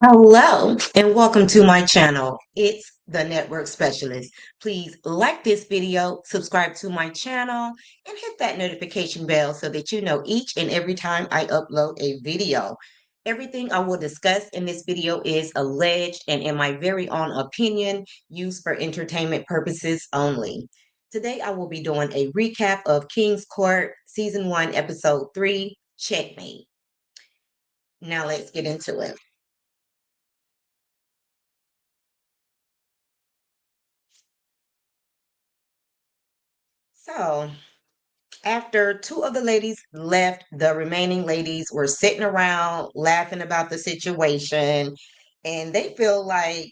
Hello and welcome to my channel. It's the Network Specialist. Please like this video, subscribe to my channel, and hit that notification bell so that you know each and every time I upload a video. Everything I will discuss in this video is alleged and in my very own opinion, used for entertainment purposes only. Today I will be doing a recap of King's Court Season 1, Episode 3, Checkmate. Now let's get into it. So, after two of the ladies left, the remaining ladies were sitting around laughing about the situation. And they feel like,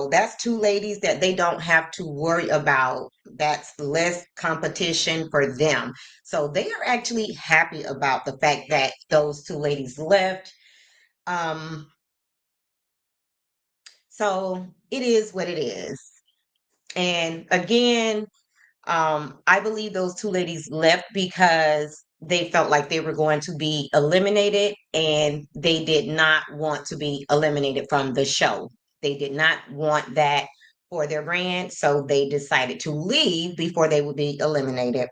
that's two ladies that they don't have to worry about. That's less competition for them. So they are actually happy about the fact that those two ladies left. Um, so it is what it is. And again, I believe those two ladies left because they felt like they were going to be eliminated and they did not want to be eliminated from the show. They did not want that for their brand, so they decided to leave before they would be eliminated.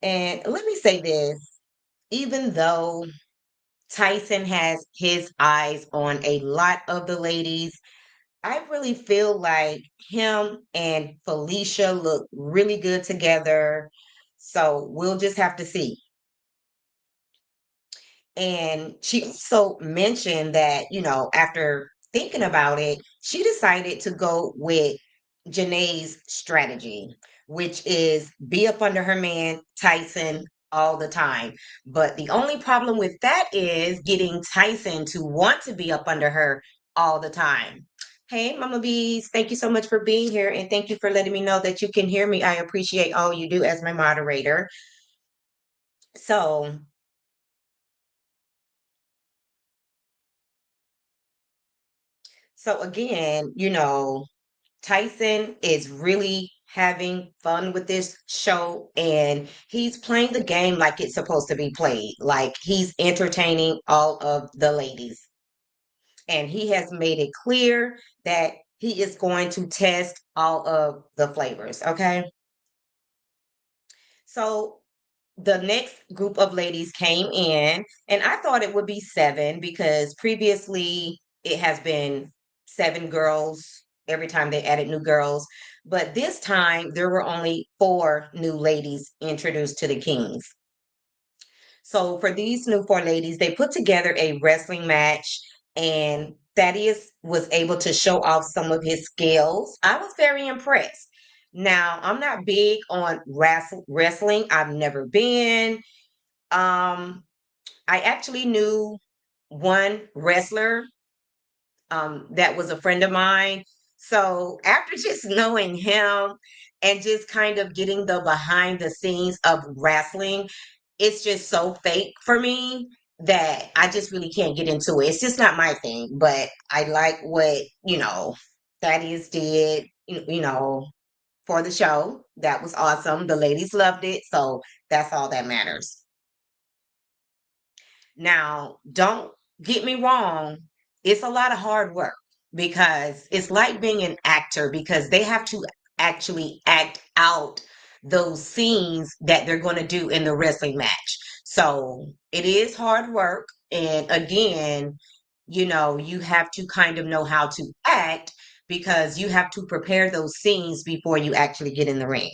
And let me say this, even though Tyson has his eyes on a lot of the ladies, I really feel like him and Felicia look really good together. So we'll just have to see. And she also mentioned that, after thinking about it, she decided to go with Janae's strategy, which is be up under her man, Tyson, all the time. But the only problem with that is getting Tyson to want to be up under her all the time. Hey, Mama Bees, thank you so much for being here and thank you for letting me know that you can hear me. I appreciate all you do as my moderator. So, so again, Tyson is really having fun with this show and he's playing the game like it's supposed to be played. Like he's entertaining all of the ladies. And he has made it clear that he is going to test all of the flavors. Okay. So the next group of ladies came in, and I thought it would be seven because previously it has been seven girls every time they added new girls. But this time there were only four new ladies introduced to the Kings. So for these new four ladies, they put together a wrestling match, and Thaddeus was able to show off some of his skills. I was very impressed. Now, I'm not big on wrestling. I've never been. Um, I actually knew one wrestler that was a friend of mine. So after just knowing him and just kind of getting the behind the scenes of wrestling, it's just so fake for me that I just really can't get into it. It's just not my thing. But I like what, Thaddeus did, for the show. That was awesome. The ladies loved it. So that's all that matters. Now, don't get me wrong, it's a lot of hard work because it's like being an actor because they have to actually act out those scenes that they're going to do in the wrestling match. So it is hard work. And again, you have to kind of know how to act because you have to prepare those scenes before you actually get in the ring.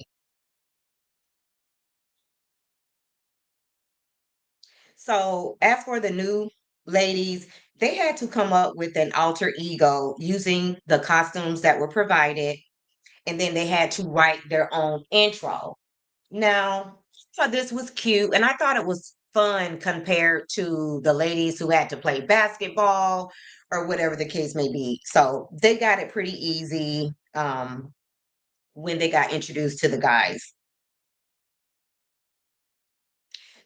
So, as for the new ladies, they had to come up with an alter ego using the costumes that were provided, and then they had to write their own intro. Now, so this was cute, and I thought it was fun compared to the ladies who had to play basketball or whatever the case may be. So, they got it pretty easy when they got introduced to the guys.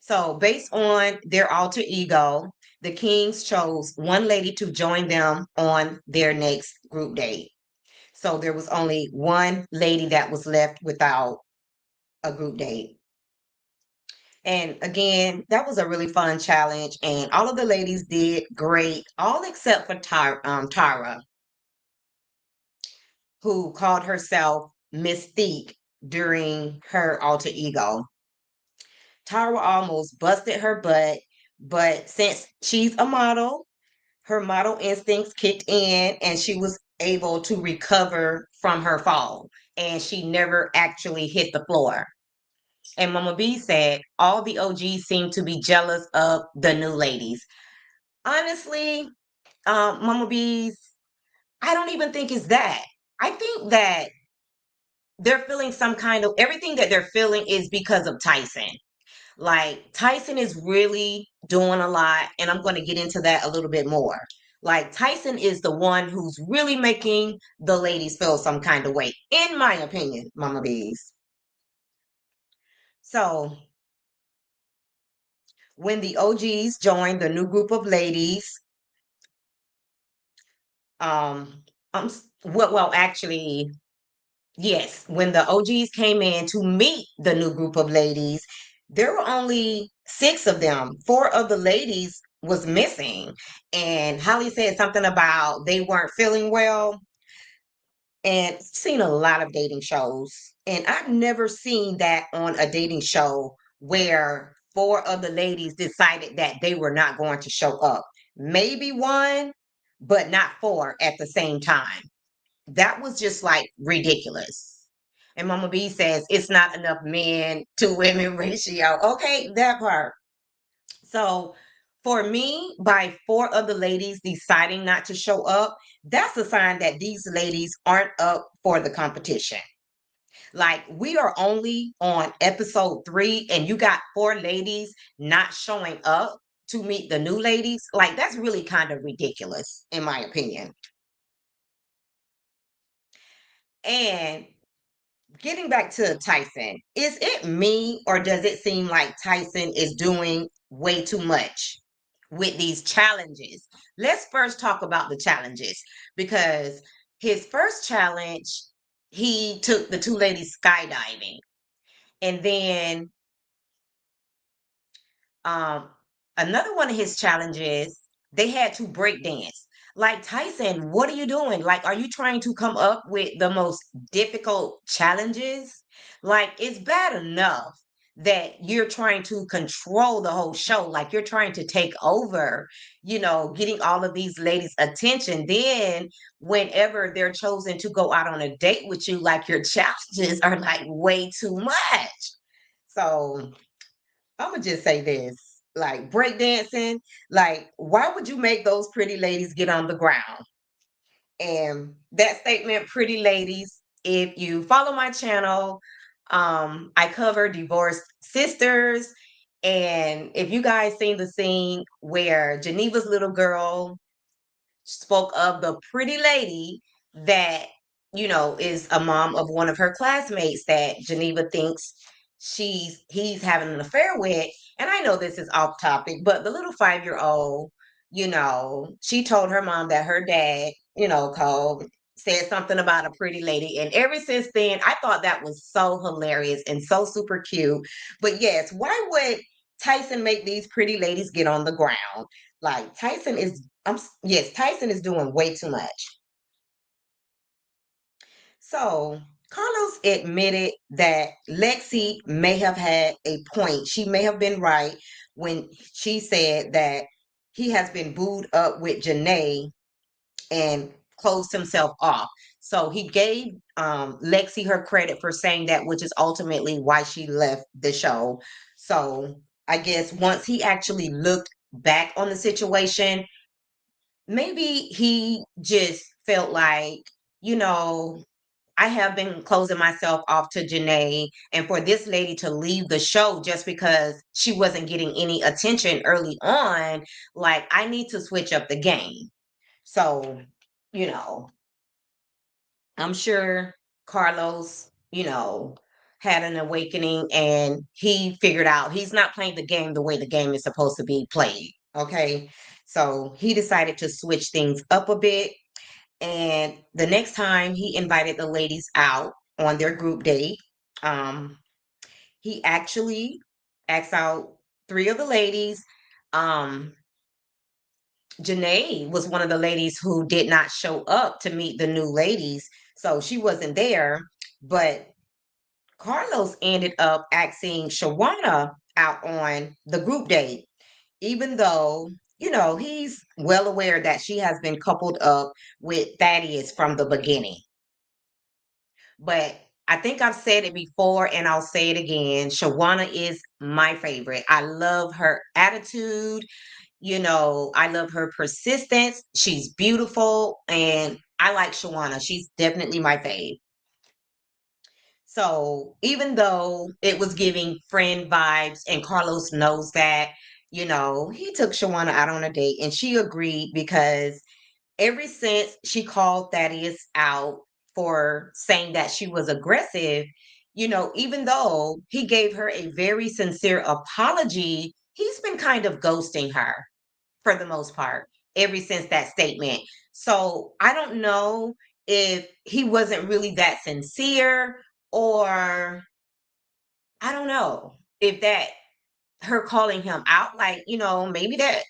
So, based on their alter ego, the Kings chose one lady to join them on their next group date. So, there was only one lady that was left without a group date. And again, that was a really fun challenge, and all of the ladies did great, all except for Tara, who called herself Mystique during her alter ego. Tara almost busted her butt, but since she's a model, her model instincts kicked in and she was able to recover from her fall. And she never actually hit the floor. And Mama B said all the OGs seem to be jealous of the new ladies. Honestly, Mama B's, I don't even think it's that. I think that they're feeling some kind of everything that they're feeling is because of Tyson. Like Tyson is really doing a lot, and I'm going to get into that a little bit more. Like Tyson is the one who's really making the ladies feel some kind of way, in my opinion, Mama Bees. So when the OGs joined the new group of ladies, well, actually, yes, when the OGs came in to meet the new group of ladies, there were only six of them. Four of the ladies was missing. And Holly said something about they weren't feeling well. And seen a lot of dating shows. And I've never seen that on a dating show where four of the ladies decided that they were not going to show up. Maybe one, but not four at the same time. That was just like ridiculous. And Mama B says it's not enough men to women ratio. Okay, that part. So for me, by four of the ladies deciding not to show up, that's a sign that these ladies aren't up for the competition. Like we are only on episode 3, and you got four ladies not showing up to meet the new ladies. Like that's really kind of ridiculous, in my opinion. And getting back to Tyson, is it me or does it seem like Tyson is doing way too much with these challenges? Let's first talk about the challenges because his first challenge, he took the two ladies skydiving. And then um, another one of his challenges, they had to break dance. Like Tyson, what are you doing? Like, are you trying to come up with the most difficult challenges? Like, it's bad enough that you're trying to control the whole show. Like, you're trying to take over, getting all of these ladies' attention. Then, whenever they're chosen to go out on a date with you, like, your challenges are like way too much. So, I'm gonna just say this, like breakdancing, like why would you make those pretty ladies get on the ground? And that statement, pretty ladies, if you follow my channel, I cover divorced sisters. And if you guys seen the scene where Geneva's little girl spoke of the pretty lady that is a mom of one of her classmates that Geneva thinks he's having an affair with. And I know this is off topic, but the little 5-year old, she told her mom that her dad, called, said something about a pretty lady. And ever since then, I thought that was so hilarious and so super cute. But yes, why would Tyson make these pretty ladies get on the ground? Like Tyson is yes, Tyson is doing way too much. So Carlos admitted that Lexi may have had a point. She may have been right when she said that he has been booed up with Janae and closed himself off. So he gave Lexi her credit for saying that, which is ultimately why she left the show. So I guess once he actually looked back on the situation, maybe he just felt like, you know, I have been closing myself off to Janae, and for this lady to leave the show just because she wasn't getting any attention early on, like I need to switch up the game. So, you know, I'm sure Carlos, had an awakening and he figured out he's not playing the game the way the game is supposed to be played. Okay. So he decided to switch things up a bit. And the next time he invited the ladies out on their group date, um, he actually asked out three of the ladies. Um, Janae was one of the ladies who did not show up to meet the new ladies, so she wasn't there. But Carlos ended up asking Shawana out on the group date, even though, he's well aware that she has been coupled up with Thaddeus from the beginning. But I think I've said it before and I'll say it again. Shawana is my favorite. I love her attitude. I love her persistence. She's beautiful and I like Shawana. She's definitely my fave. So even though it was giving friend vibes and Carlos knows that, he took Shawana out on a date and she agreed because ever since she called Thaddeus out for saying that she was aggressive, even though he gave her a very sincere apology, he's been kind of ghosting her for the most part ever since that statement. So I don't know if he wasn't really that sincere or I don't know if that her calling him out, like, maybe that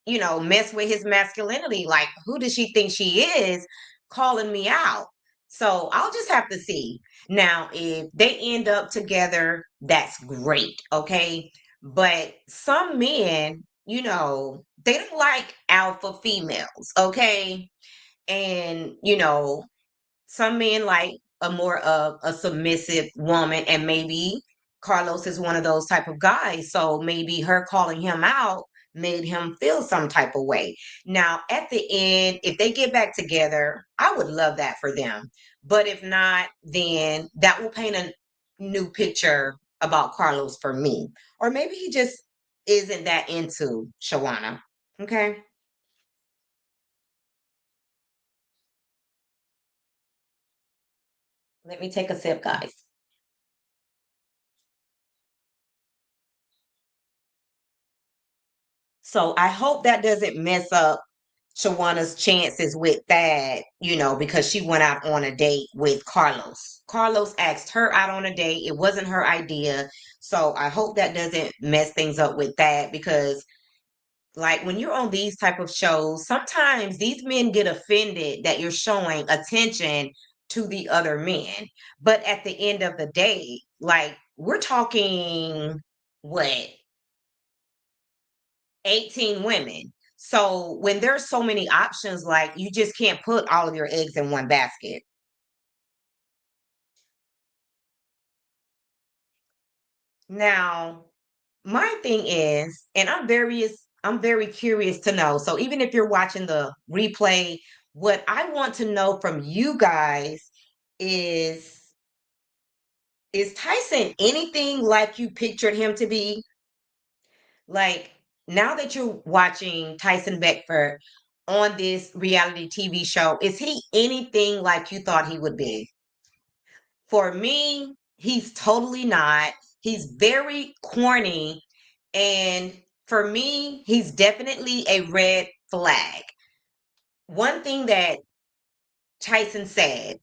mess with his masculinity. Like, who does she think she is calling me out? So I'll just have to see. Now, if they end up together, that's great. Okay. But some men, they don't like alpha females. Okay. And, some men like a more of a submissive woman, and maybe Carlos is one of those type of guys. So maybe her calling him out made him feel some type of way. Now, at the end, if they get back together, I would love that for them. But if not, then that will paint a new picture about Carlos for me. Or maybe he just isn't that into Shawana. Okay. Let me take a sip, guys. So I hope that doesn't mess up Shawana's chances with that, because she went out on a date with Carlos. Carlos asked her out on a date. It wasn't her idea. So I hope that doesn't mess things up with that because like when you're on these type of shows, sometimes these men get offended that you're showing attention to the other men. But at the end of the day, like we're talking what 18 women. So when there's so many options, like you just can't put all of your eggs in one basket. Now, my thing is, and I'm very curious to know. So even if you're watching the replay, what I want to know from you guys is is Tyson anything like you pictured him to be? Like now that you're watching Tyson Beckford on this reality TV show, is he anything like you thought he would be? For me, he's totally not. He's very corny. And for me, he's definitely a red flag. One thing that Tyson said,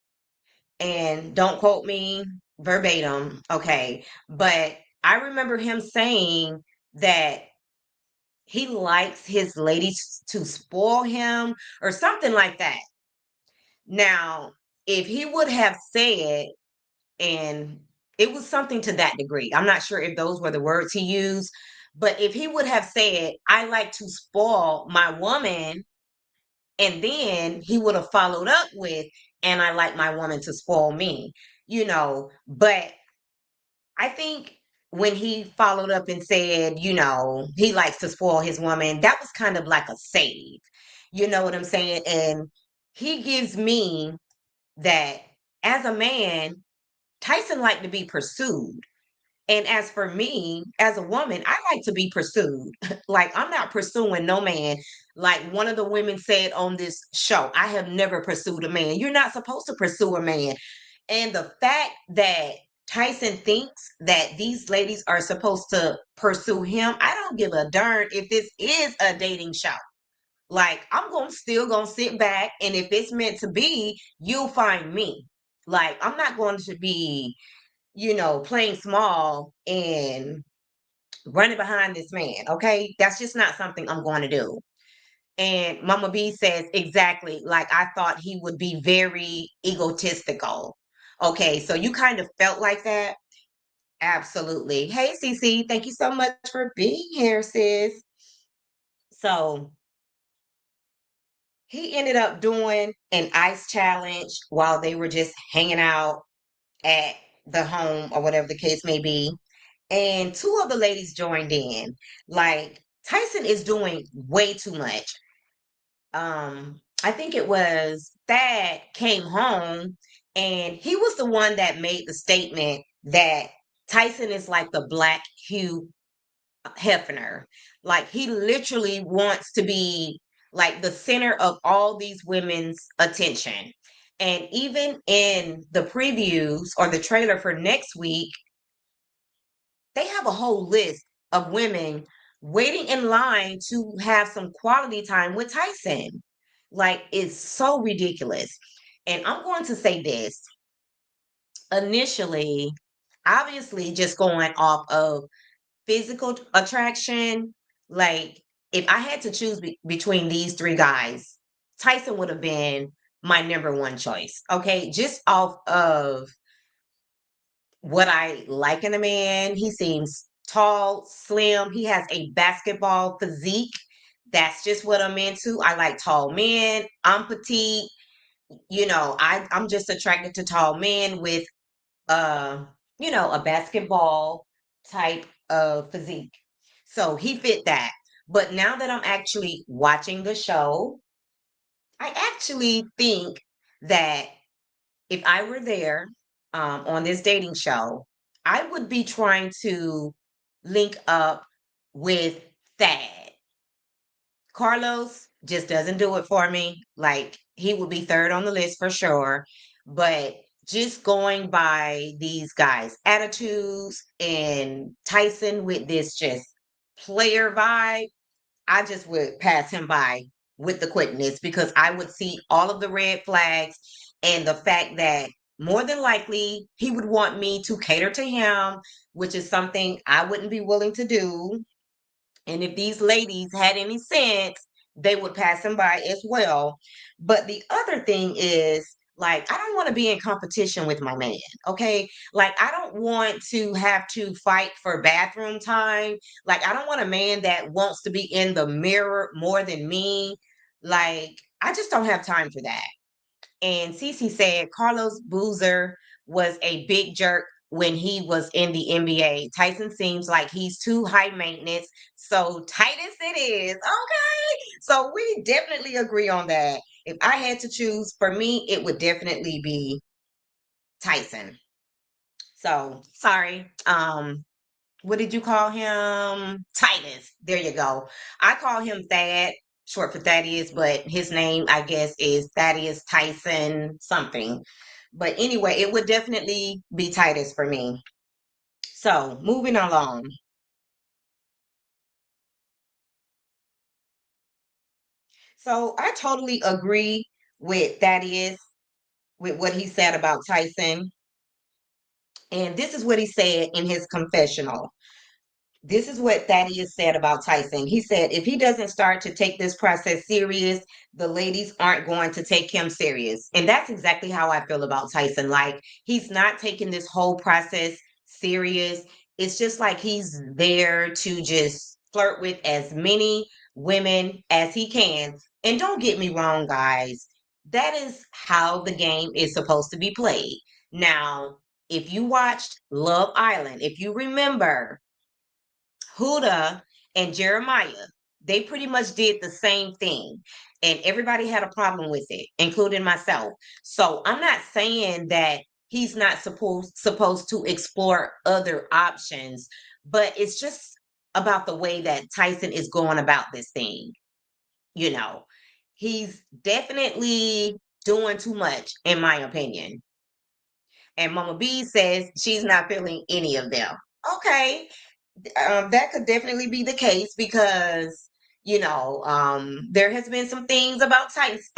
and don't quote me verbatim, okay, but I remember him saying that he likes his ladies to spoil him or something like that. Now, if he would have said, and it was something to that degree, I'm not sure if those were the words he used, but if he would have said, I like to spoil my woman, and then he would have followed up with, and I like my woman to spoil me, but I think when he followed up and said, he likes to spoil his woman, that was kind of like a save. You know what I'm saying? And he gives me that as a man, Tyson liked to be pursued. And as for me, as a woman, I like to be pursued. Like, I'm not pursuing no man. Like one of the women said on this show, I have never pursued a man. You're not supposed to pursue a man. And the fact that Tyson thinks that these ladies are supposed to pursue him, I don't give a darn if this is a dating show. Like, I'm going to still going to sit back. And if it's meant to be, you'll find me. Like, I'm not going to be playing small and running behind this man. Okay. That's just not something I'm going to do. And Mama B says, exactly, like I thought he would be very egotistical. Okay. So you kind of felt like that. Absolutely. Hey, Cece, thank you so much for being here, sis. So he ended up doing an ice challenge while they were just hanging out at the home or whatever the case may be. And two of the ladies joined in. Like Tyson is doing way too much. I think it was Thad came home and he was the one that made the statement that Tyson is like the black Hugh Hefner. Like he literally wants to be like the center of all these women's attention. And even in the previews or the trailer for next week, they have a whole list of women waiting in line to have some quality time with Tyson. Like it's so ridiculous. And I'm going to say this initially, obviously, just going off of physical attraction, like if I had to choose between these three guys, Tyson would have been my number one choice. Okay, just off of what I like in a man. He seems tall, slim. He has a basketball physique. That's just what I'm into. I like tall men. I'm petite. I'm just attracted to tall men with uh, a basketball type of physique. So he fit that. But now that I'm actually watching the show, I actually think that if I were there on this dating show, I would be trying to link up with Thad. Carlos just doesn't do it for me. Like he would be third on the list for sure. But just going by these guys' attitudes and Tyson with this just player vibe, I just would pass him by with the quickness because I would see all of the red flags and the fact that more than likely he would want me to cater to him, which is something I wouldn't be willing to do. And if these ladies had any sense, they would pass him by as well. But the other thing is, like, I don't want to be in competition with my man. Okay. Like, I don't want to have to fight for bathroom time. Like, I don't want a man that wants to be in the mirror more than me. Like, I just don't have time for that. And Cece said Carlos Boozer was a big jerk when he was in the NBA. Tyson seems like he's too high maintenance. So Titus it is. Okay. So we definitely agree on that. If I had to choose, for me, it would definitely be Tyson. So sorry. What did you call him? Titus. There you go. I call him Thad, short for Thaddeus, but his name, I guess, is Thaddeus Tyson something. But anyway, it would definitely be Titus for me. So moving along. So I totally agree with Thaddeus, with what he said about Tyson. And this is what he said in his confessional. This is what Thaddeus said about Tyson. He said, if he doesn't start to take this process serious, the ladies aren't going to take him serious. And that's exactly how I feel about Tyson. Like, he's not taking this whole process serious. It's just like he's there to just flirt with as many women as he can. And don't get me wrong, guys, that is how the game is supposed to be played. Now, if you watched Love Island, if you remember, Huda and Jeremiah, they pretty much did the same thing. And everybody had a problem with it, including myself. So I'm not saying that he's not supposed to explore other options, but it's just about the way that Tyson is going about this thing. You know, he's definitely doing too much, in my opinion. And Mama B says she's not feeling any of them. Okay, that could definitely be the case because there has been some things about Titus,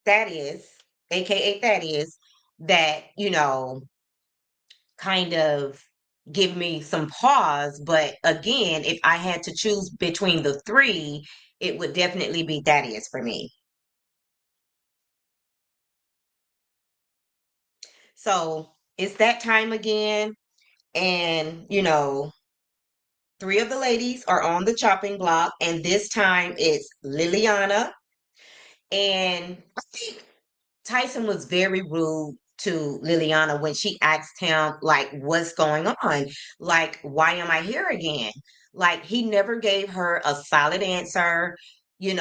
that is, aka that is, that kind of. give me some pause. But again, if I had to choose between the three, it would definitely be Thaddeus for me. So it's that time again. And, three of the ladies are on the chopping block. And this time it's Liliana. And I think Tyson was very rude to Liliana when she asked him, like, what's going on? Like, why am I here again? Like, he never gave her a solid answer. He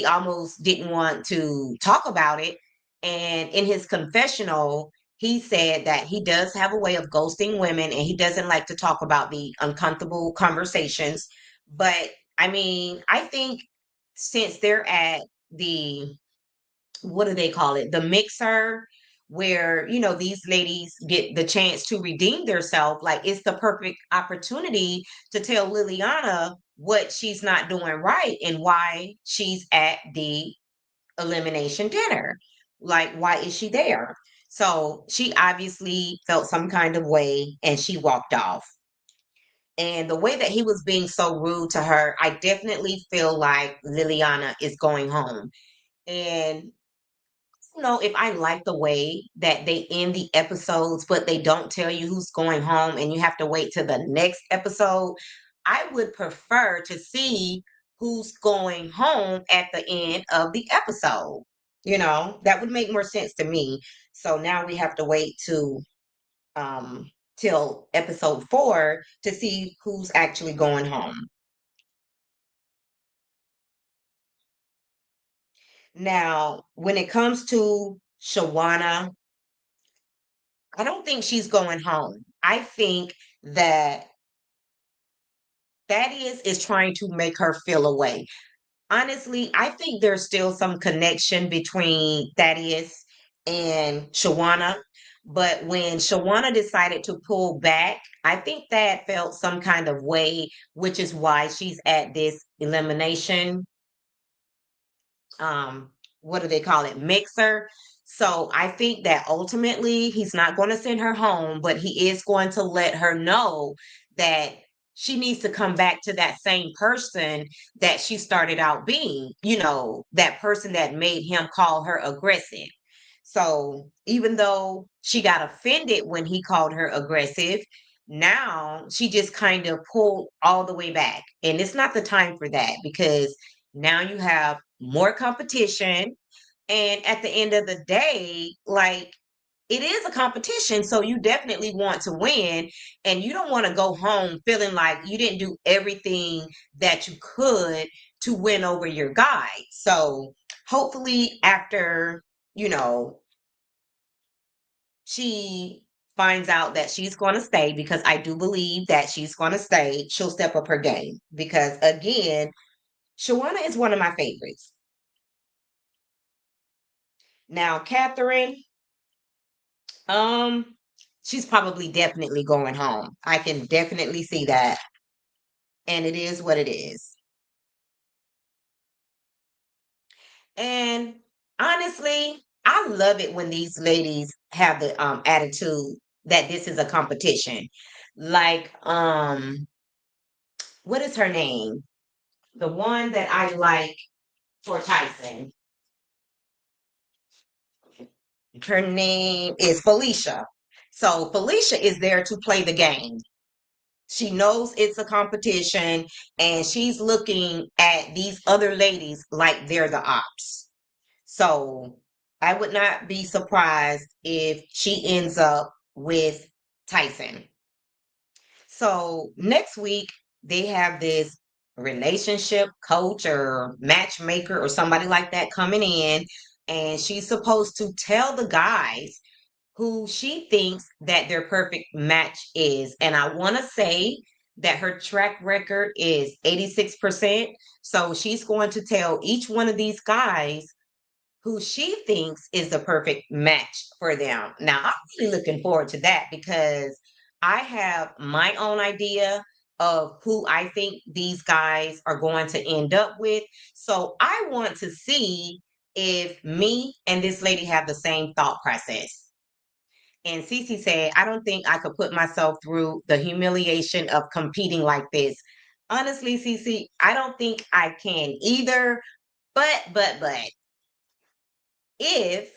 almost didn't want to talk about it. And in his confessional, he said that he does have a way of ghosting women and he doesn't like to talk about the uncomfortable conversations. But I mean, I think since they're at the what do they call it? The mixer where, these ladies get the chance to redeem themselves. Like it's the perfect opportunity to tell Liliana what she's not doing right and why she's at the elimination dinner. Like, why is she there? So she obviously felt some kind of way and she walked off. And the way that he was being so rude to her, I definitely feel like Liliana is going home. And if I like the way that they end the episodes, but they don't tell you who's going home and you have to wait till the next episode. I would prefer to see who's going home at the end of the episode. That would make more sense to me. So now we have to wait um till episode 4 to see who's actually going home. Now, when it comes to Shawana, I don't think she's going home. I think that Thaddeus is trying to make her feel away. Honestly, I think there's still some connection between Thaddeus and Shawana. But when Shawana decided to pull back, I think that felt some kind of way, which is why she's at this elimination um what do they call it, mixer. So I think that ultimately he's not going to send her home, but he is going to let her know that she needs to come back to that same person that she started out being, that person that made him call her aggressive. So even though she got offended when he called her aggressive, now she just kind of pulled all the way back. And it's not the time for that because now you have more competition. And at the end of the day, like it is a competition. So you definitely want to win. And you don't want to go home feeling like you didn't do everything that you could to win over your guy. So hopefully, after, you know, she finds out that she's going to stay, because I do believe that she's going to stay, she'll step up her game. Because again, Shawana is one of my favorites. Now, Catherine, um, she's probably definitely going home. I can definitely see that. And it is what it is. And honestly, I love it when these ladies have the attitude that this is a competition. Like, what is her name? The one that I like for Tyson. Her name is Felicia. So Felicia is there to play the game. She knows it's a competition and she's looking at these other ladies like they're the ops. So I would not be surprised if she ends up with Tyson. So next week, they have this relationship coach or matchmaker or somebody like that coming in, and she's supposed to tell the guys who she thinks that their perfect match is. And I want to say that her track record is 86%. So she's going to tell each one of these guys who she thinks is the perfect match for them. Now, I'm really looking forward to that because I have my own idea of who I think these guys are going to end up with. So I want to see if me and this lady have the same thought process. And Cece said, I don't think I could put myself through the humiliation of competing like this. Honestly, Cece, I don't think I can either. But if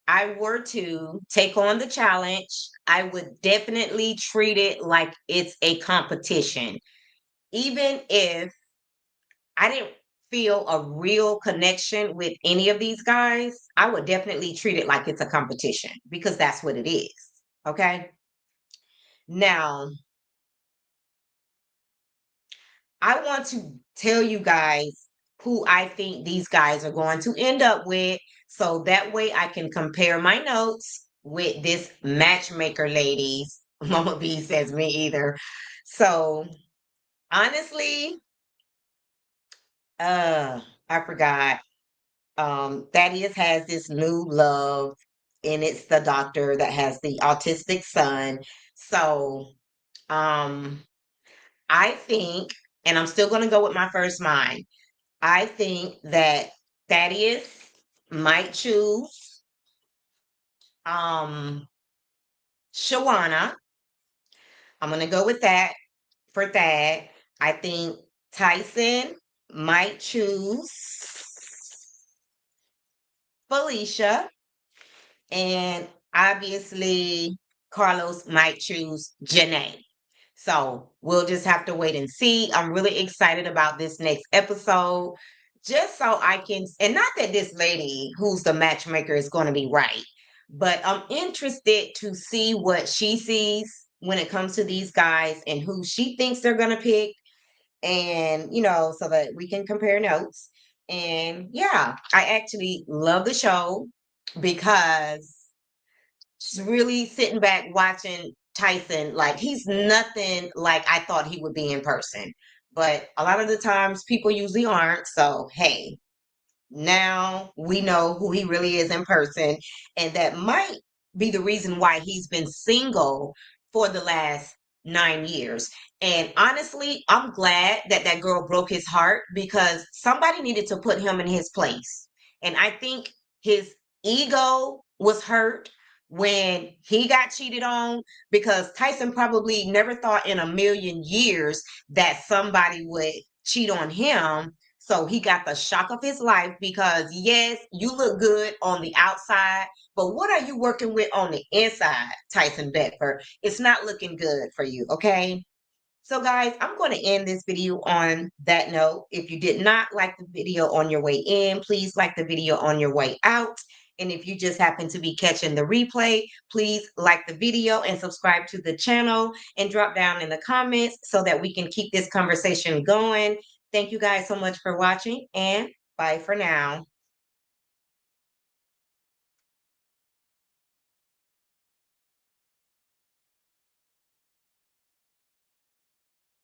I were to take on the challenge, I would definitely treat it like it's a competition. Even if I didn't feel a real connection with any of these guys, I would definitely treat it like it's a competition because that's what it is. Okay. Now, I want to tell you guys who I think these guys are going to end up with. So that way I can compare my notes with this matchmaker ladies. Mama B says me either. So honestly, uh, I forgot. Thaddeus has this new love, and it's the doctor that has the autistic son. So, um, I think, and I'm still going to go with my first mind. I think that Thaddeus might choose um Shawana. I'm going to go with that for Thad. I think Tyson might choose Felicia. And obviously, Carlos might choose Janae. So we'll just have to wait and see. I'm really excited about this next episode. Just so I can, and not that this lady who's the matchmaker is going to be right, but I'm interested to see what she sees when it comes to these guys and who she thinks they're going to pick. And, so that we can compare notes. And yeah, I actually love the show because just really sitting back watching Tyson, like he's nothing like I thought he would be in person. But a lot of the times people usually aren't. So, hey, now we know who he really is in person. And that might be the reason why he's been single for the last 9 years. And honestly, I'm glad that that girl broke his heart because somebody needed to put him in his place. And I think his ego was hurt when he got cheated on because Tyson probably never thought in a million years that somebody would cheat on him, so he got the shock of his life because, yes, you look good on the outside, but what are you working with on the inside, Tyson Beckford? It's not looking good for you, okay? So, guys, I'm going to end this video on that note. If you did not like the video on your way in, please like the video on your way out. And if you just happen to be catching the replay, please like the video and subscribe to the channel and drop down in the comments so that we can keep this conversation going. Thank you guys so much for watching and bye for now.